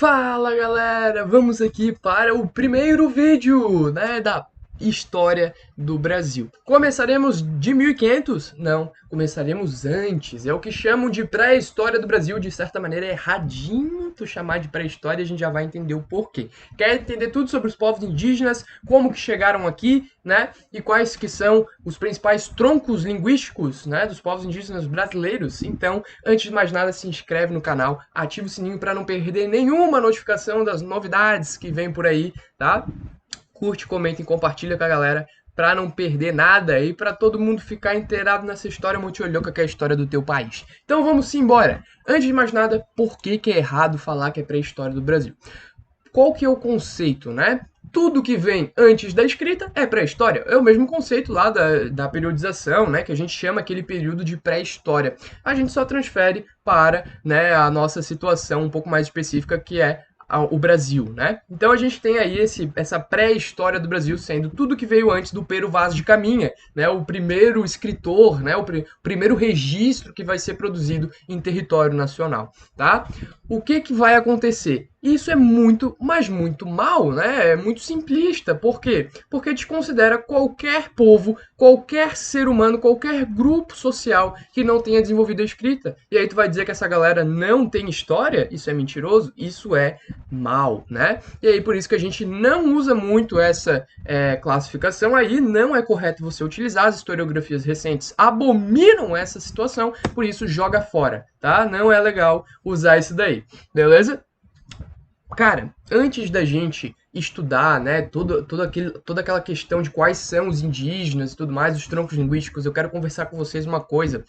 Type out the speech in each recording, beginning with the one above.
Fala galera, vamos aqui para o primeiro vídeo, da história do Brasil. Começaremos de 1500? Não, começaremos antes. É o que chamam de pré-história do Brasil, de certa maneira é erradinho tu chamar de pré-história, a gente já vai entender o porquê. Quer entender tudo sobre os povos indígenas, como que chegaram aqui, e quais que são os principais troncos linguísticos, dos povos indígenas brasileiros? Então, antes de mais nada, se inscreve no canal, ativa o sininho para não perder nenhuma notificação das novidades que vem por aí, tá? Curte, comenta e compartilha com a galera para não perder nada e para todo mundo ficar inteirado nessa história muito louca que é a história do teu país. Então vamos embora. Antes de mais nada, por que é errado falar que é pré-história do Brasil? Qual que é o conceito, Tudo que vem antes da escrita é pré-história. É o mesmo conceito lá da periodização, que a gente chama aquele período de pré-história. A gente só transfere para a nossa situação um pouco mais específica, que é o Brasil, Então a gente tem aí essa pré-história do Brasil sendo tudo que veio antes do Pero Vaz de Caminha, O primeiro escritor, o primeiro registro que vai ser produzido em território nacional, tá? O que vai acontecer? Isso é muito, mas muito mal, É muito simplista. Por quê? Porque desconsidera qualquer povo, qualquer ser humano, qualquer grupo social que não tenha desenvolvido a escrita. E aí tu vai dizer que essa galera não tem história? Isso é mentiroso? Isso é mal, E aí por isso que a gente não usa muito essa classificação aí, não é correto você utilizar. As historiografias recentes abominam essa situação, por isso joga fora, tá? Não é legal usar isso daí, beleza? Cara, antes da gente estudar, toda aquela questão de quais são os indígenas e tudo mais, os troncos linguísticos, eu quero conversar com vocês uma coisa,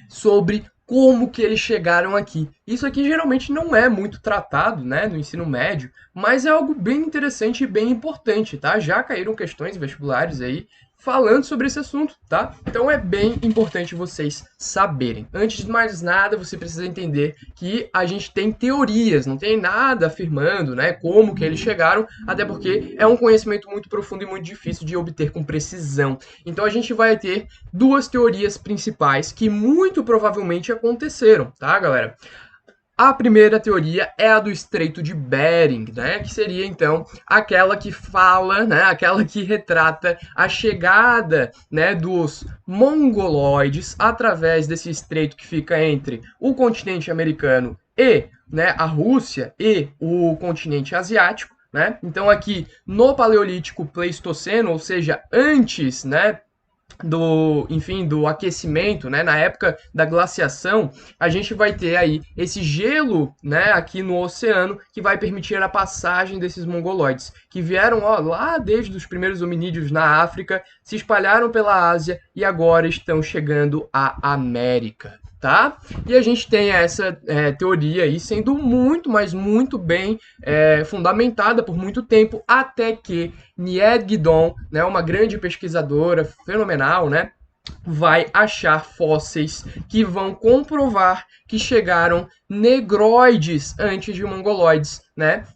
sobre como que eles chegaram aqui. Isso aqui geralmente não é muito tratado, no ensino médio, mas é algo bem interessante e bem importante, tá? Já caíram questões vestibulares aí falando sobre esse assunto, tá? Então é bem importante vocês saberem. Antes de mais nada, você precisa entender que a gente tem teorias, não tem nada afirmando, como que eles chegaram, até porque é um conhecimento muito profundo e muito difícil de obter com precisão. Então a gente vai ter duas teorias principais que muito provavelmente aconteceram, tá, galera? A primeira teoria é a do Estreito de Bering, que seria então aquela que fala, aquela que retrata a chegada, dos mongoloides através desse estreito que fica entre o continente americano e, a Rússia e o continente asiático, Então aqui no Paleolítico Pleistoceno, ou seja, antes, do aquecimento, na época da glaciação, a gente vai ter aí esse gelo, aqui no oceano, que vai permitir a passagem desses mongoloides, que vieram lá desde os primeiros hominídeos na África, se espalharam pela Ásia e agora estão chegando à América, tá? E a gente tem essa teoria aí sendo muito, mas muito bem fundamentada por muito tempo, até que Nied Guidon, uma grande pesquisadora fenomenal, vai achar fósseis que vão comprovar que chegaram negroides antes de mongoloides,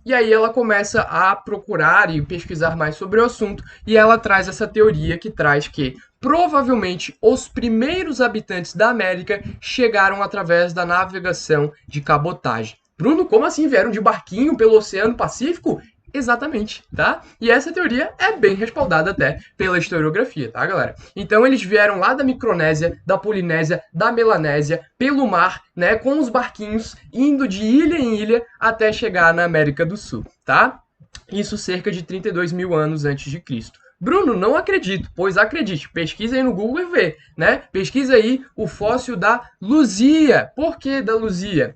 E aí ela começa a procurar e pesquisar mais sobre o assunto e ela traz essa teoria que traz que provavelmente os primeiros habitantes da América chegaram através da navegação de cabotagem. Bruno, como assim vieram de barquinho pelo Oceano Pacífico? Exatamente, tá? E essa teoria é bem respaldada até pela historiografia, tá, galera? Então eles vieram lá da Micronésia, da Polinésia, da Melanésia, pelo mar, com os barquinhos, indo de ilha em ilha até chegar na América do Sul, tá? Isso cerca de 32 mil anos antes de Cristo. Bruno, não acredito, pois acredite, pesquisa aí no Google e vê, Pesquisa aí o fóssil da Luzia. Por que da Luzia?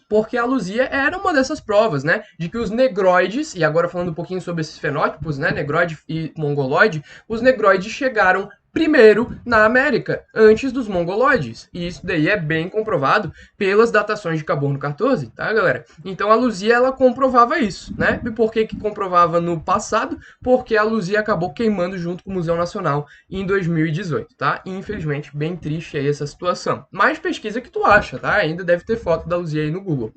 Porque a Luzia era uma dessas provas, de que os negroides, e agora falando um pouquinho sobre esses fenótipos, negroide e mongoloide, os negroides chegaram primeiro na América, antes dos mongoloides. E isso daí é bem comprovado pelas datações de carbono 14, tá, galera? Então a Luzia, ela comprovava isso, E por que comprovava no passado? Porque a Luzia acabou queimando junto com o Museu Nacional em 2018, tá? E, infelizmente, bem triste aí essa situação. Mas pesquisa que tu acha, tá? Ainda deve ter foto da Luzia aí no Google.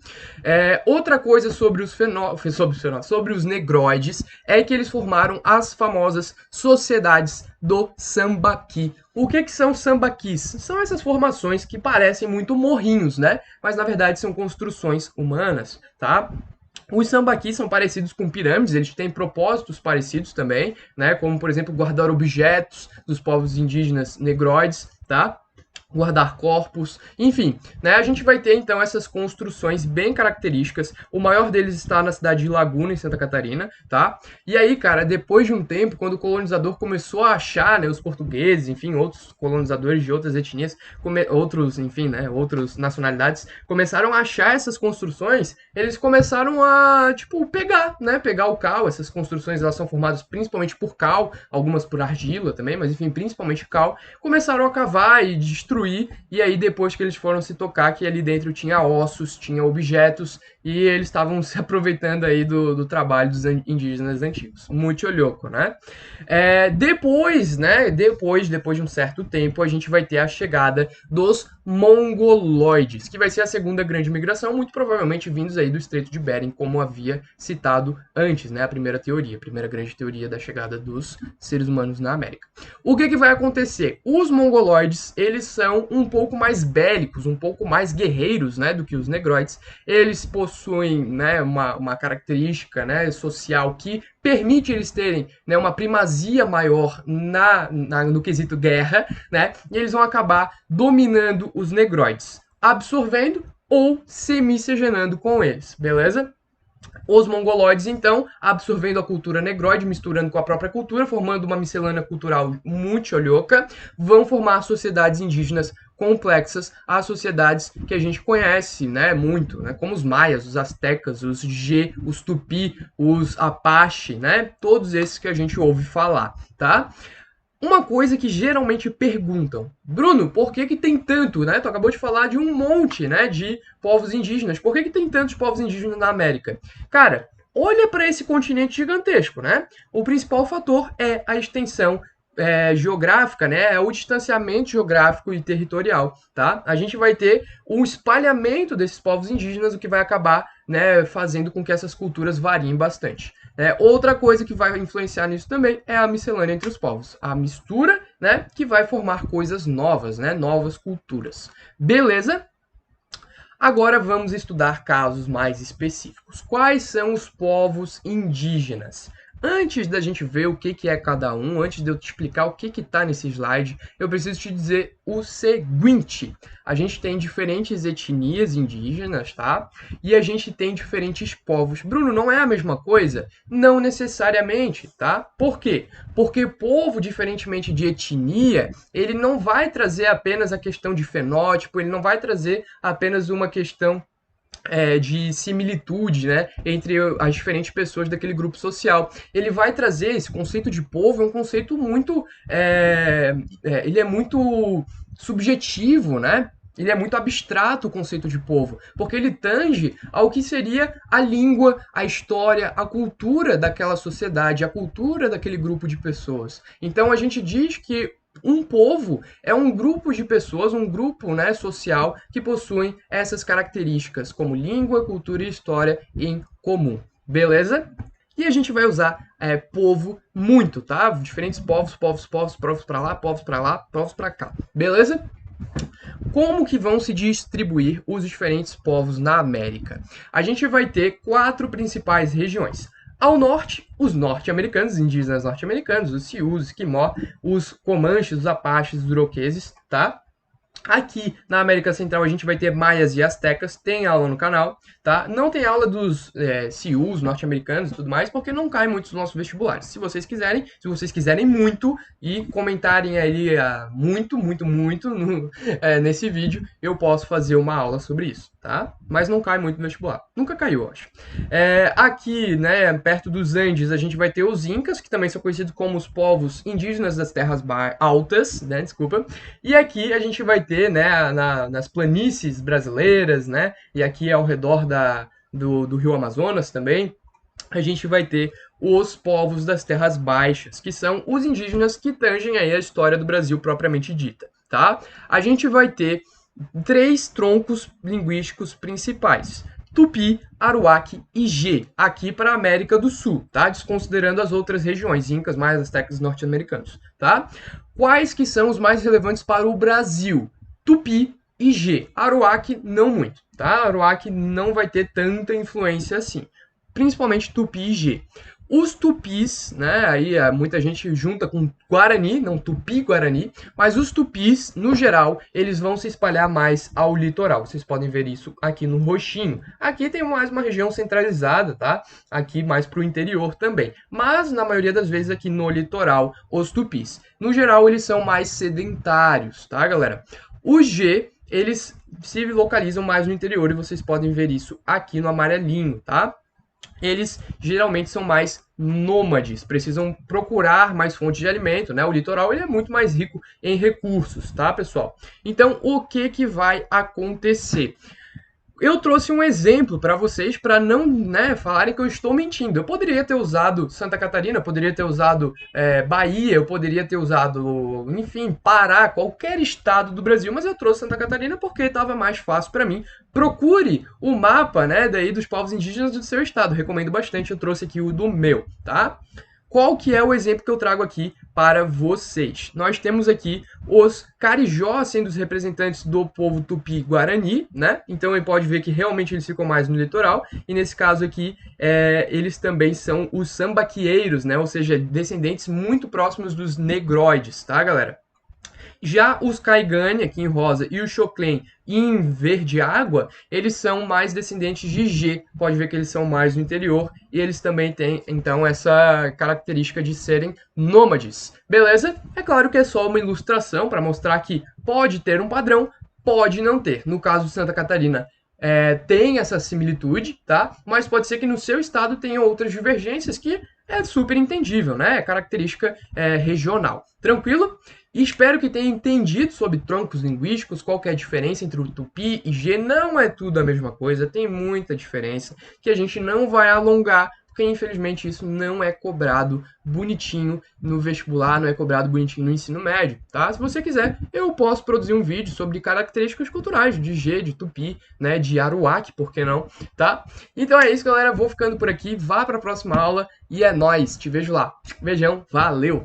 Outra coisa sobre os negroides é que eles formaram as famosas sociedades do Sambaqui. O que são sambaquis? São essas formações que parecem muito morrinhos, Mas na verdade são construções humanas, tá? Os sambaquis são parecidos com pirâmides, eles têm propósitos parecidos também, né? Como, por exemplo, guardar objetos dos povos indígenas negroides, tá? Guardar corpos, enfim, né? A gente vai ter então essas construções bem características. O maior deles está na cidade de Laguna, em Santa Catarina, tá? E aí, cara, depois de um tempo, quando o colonizador começou a achar, né, os portugueses, enfim, outros colonizadores de outras etnias, outros, enfim, né, outras nacionalidades, começaram a achar essas construções, eles começaram a, tipo, pegar, né, pegar o cal. Essas construções, elas são formadas principalmente por cal, algumas por argila também, mas enfim, principalmente cal. Começaram a cavar e destruir, e aí depois que eles foram se tocar que ali dentro tinha ossos, tinha objetos, e eles estavam se aproveitando aí do trabalho dos indígenas antigos. Muito louco, né? Depois, né, depois de um certo tempo, a gente vai ter a chegada dos mongoloides, que vai ser a segunda grande migração, muito provavelmente vindos aí do Estreito de Bering, como havia citado antes, né, a primeira teoria, a primeira grande teoria da chegada dos seres humanos na América. O que vai acontecer? Os mongoloides, eles são um pouco mais bélicos, um pouco mais guerreiros, né, do que os negroides. Eles possuem, né, uma característica, né, social que permite eles terem, né, uma primazia maior no quesito guerra, né, e eles vão acabar dominando os negroides, absorvendo ou semissegenando com eles, beleza? Os mongoloides, então, absorvendo a cultura negroide, misturando com a própria cultura, formando uma miscelânea cultural muito cholhoca, vão formar sociedades indígenas complexas, as sociedades que a gente conhece, né, muito, né, como os maias, os astecas, os G, os tupi, os apache, né, todos esses que a gente ouve falar, tá? Uma coisa que geralmente perguntam, Bruno, por que tem tanto, né? Tu acabou de falar de um monte, né, de povos indígenas. Por que tem tantos povos indígenas na América? Cara, olha para esse continente gigantesco, né? O principal fator é a extensão geográfica, né? É o distanciamento geográfico e territorial, tá? A gente vai ter um espalhamento desses povos indígenas, o que vai acabar, né, fazendo com que essas culturas variem bastante. Outra coisa que vai influenciar nisso também é a miscelânea entre os povos, a mistura, né, que vai formar coisas novas, né, novas culturas. Beleza? Agora vamos estudar casos mais específicos. Quais são os povos indígenas? Antes da gente ver o que é cada um, antes de eu te explicar o que está nesse slide, eu preciso te dizer o seguinte. A gente tem diferentes etnias indígenas, tá? E a gente tem diferentes povos. Bruno, não é a mesma coisa? Não necessariamente, tá? Por quê? Porque povo, diferentemente de etnia, ele não vai trazer apenas a questão de fenótipo, ele não vai trazer apenas uma questão de similitude, né, entre as diferentes pessoas daquele grupo social. Ele vai trazer esse conceito de povo, é um conceito muito, ele é muito subjetivo, né? Ele é muito abstrato o conceito de povo, porque ele tange ao que seria a língua, a história, a cultura daquela sociedade, a cultura daquele grupo de pessoas. Então a gente diz que um povo é um grupo de pessoas, um grupo, né, social que possuem essas características como língua, cultura e história em comum. Beleza? E a gente vai usar povo muito, tá? Diferentes povos para lá, povos para cá. Beleza? Como que vão se distribuir os diferentes povos na América? A gente vai ter 4 principais regiões. Ao norte, os norte-americanos, os indígenas norte-americanos, os Sioux, os Esquimó, os Comanches, os Apaches, os Iroqueses, tá? Aqui na América Central a gente vai ter maias e astecas, tem aula no canal, tá? Não tem aula dos Sioux, norte-americanos e tudo mais, porque não cai muito nos nossos vestibulares. Se vocês quiserem muito e comentarem aí muito nesse vídeo, eu posso fazer uma aula sobre isso, tá? Mas não cai muito no vestibular. Nunca caiu, eu acho. Aqui, né, perto dos Andes, a gente vai ter os Incas, que também são conhecidos como os povos indígenas das terras altas, né, desculpa. E aqui a gente vai ter, né, nas planícies brasileiras, né, e aqui ao redor do Rio Amazonas também, a gente vai ter os povos das terras baixas, que são os indígenas que tangem aí a história do Brasil propriamente dita, tá? A gente vai ter 3 troncos linguísticos principais: Tupi, Aruaque e G, aqui para a América do Sul, tá? Desconsiderando as outras regiões, Incas, Maias, Astecas e norte-americanos, tá? Quais que são os mais relevantes para o Brasil? Tupi e G. Aruaque, não muito, tá? Aruaque não vai ter tanta influência assim. principalmente Tupi e G. Os tupis, né, aí muita gente junta com Guarani, não Tupi-Guarani, mas os tupis, no geral, eles vão se espalhar mais ao litoral. Vocês podem ver isso aqui no roxinho. Aqui tem mais uma região centralizada, tá? Aqui mais para o interior também. Mas, na maioria das vezes, aqui no litoral, os tupis. No geral, eles são mais sedentários, tá, galera? Os G, eles se localizam mais no interior e vocês podem ver isso aqui no amarelinho, tá? Eles geralmente são mais nômades, precisam procurar mais fontes de alimento, né? O litoral ele é muito mais rico em recursos, tá, pessoal? Então, o que vai acontecer? Eu trouxe um exemplo para vocês, para não, né, falarem que eu estou mentindo. Eu poderia ter usado Santa Catarina, eu poderia ter usado Bahia, eu poderia ter usado, enfim, Pará, qualquer estado do Brasil, mas eu trouxe Santa Catarina porque estava mais fácil para mim. Procure o mapa, né, daí dos povos indígenas do seu estado. Recomendo bastante, eu trouxe aqui o do meu, tá? Qual que é o exemplo que eu trago aqui para vocês? Nós temos aqui os carijós sendo os representantes do povo tupi-guarani, né? Então ele pode ver que realmente eles ficam mais no litoral. E nesse caso aqui, eles também são os sambaqueiros, né? Ou seja, descendentes muito próximos dos negroides, tá, galera? Já os Caigani, aqui em rosa, e o Choclen em verde água, eles são mais descendentes de G. Pode ver que eles são mais no interior e eles também têm, então, essa característica de serem nômades. Beleza? É claro que é só uma ilustração para mostrar que pode ter um padrão, pode não ter. No caso de Santa Catarina, tem essa similitude, tá? Mas pode ser que no seu estado tenha outras divergências que é super entendível, né? É característica regional. Tranquilo? E espero que tenha entendido sobre troncos linguísticos, qual que é a diferença entre o tupi e G. Não é tudo a mesma coisa, tem muita diferença que a gente não vai alongar, porque infelizmente isso não é cobrado bonitinho no vestibular, não é cobrado bonitinho no ensino médio, tá? Se você quiser, eu posso produzir um vídeo sobre características culturais de G, de tupi, né, de aruac, por que não, tá? Então é isso, galera, vou ficando por aqui, vá para a próxima aula e é nóis, te vejo lá. Beijão, valeu!